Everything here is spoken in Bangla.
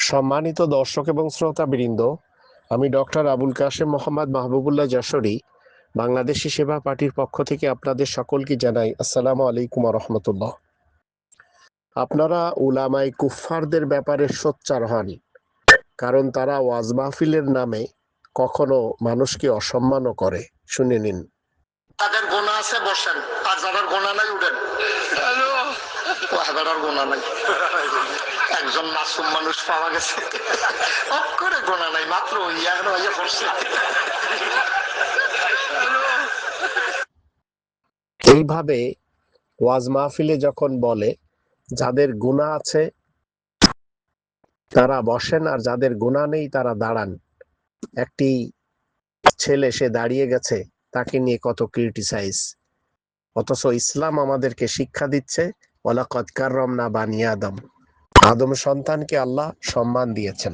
সম্মানিত দর্শক এবং শ্রোতাবৃন্দ, আমি ডক্টর আবুল কাশেম মোহাম্মদ মাহবুবুল্লাহ যশোরী বাংলাদেশি সেবা পার্টির পক্ষ থেকে আপনাদের সকলকে জানাই আসসালামু আলাইকুম ওয়া রাহমাতুল্লাহ। আপনারা উলামায়ে কুফফারদের ব্যাপারে সোচ্চার হন, কারণ তারা ওয়াজ মাহফিলের নামে কখনো মানুষকে অসম্মানও করে। শুনে নিন। তাদের গোনা আছে বসেন, আর যাদের গোনা নাই উঠেন। গোনা নাই, একজন মাসুম মানুষ পাওয়া গেছে, অক্ষরে গোনা নাই, মাত্র ইয়া পড়ছে। এইভাবে ওয়াজ মাহফিলে যখন বলে যাদের গুনাহ আছে তারা বসেন আর যাদের গুনাহ নেই তারা দাঁড়ান, একটি ছেলে সে দাঁড়িয়ে গেছে, তাকে নিয়ে কত ক্রিটিসাইজ। অথচ ইসলাম আমাদেরকে শিক্ষা দিচ্ছে ওয়ালাকাদ কাররামনা বানি আদম, আদম সন্তানকে আল্লাহ সম্মান দিয়েছেন।